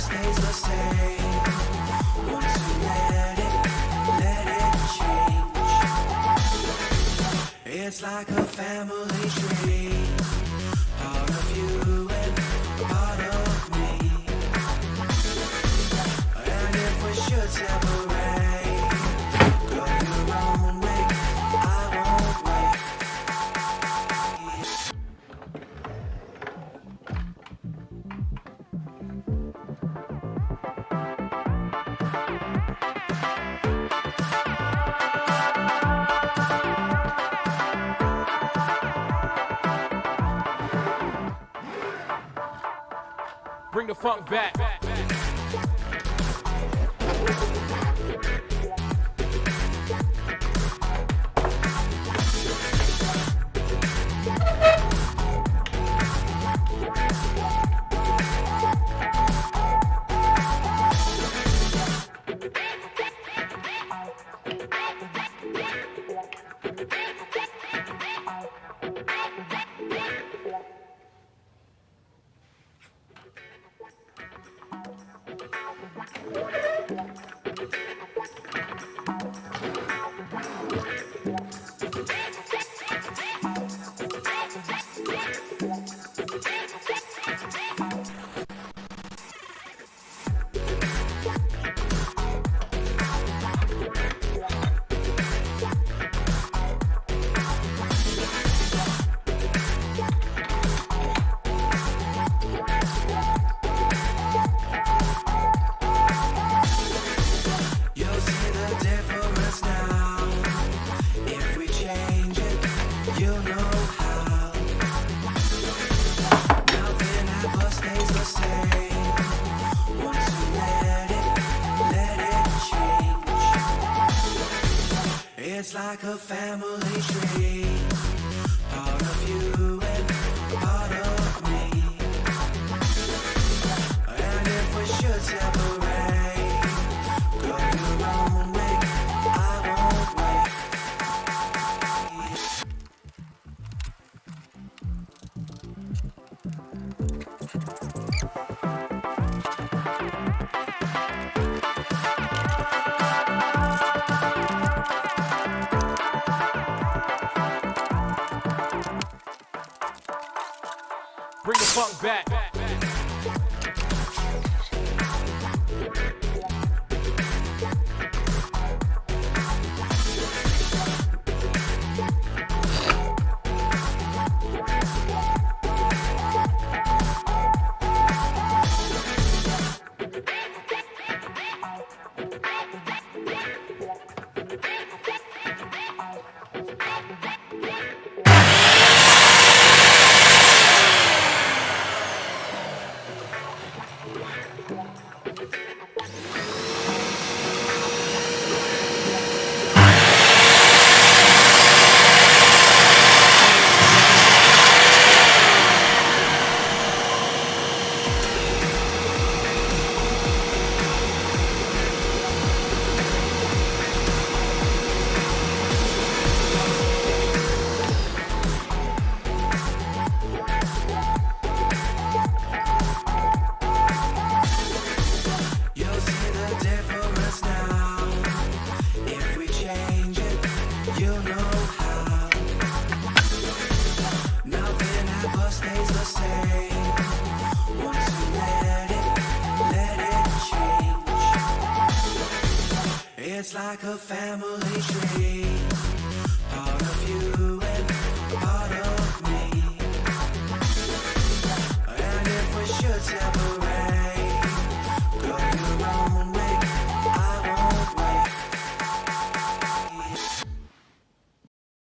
stays the same. Once you let it change. It's like a family tree. Part of you and part of me. And if we should separate, go your own way, I won't wait. Bring the funk back. It's like a family tree. Part of you and part of me. And if we should separate, go your own way, I won't wait. Bring the funk back. It's like a family tree.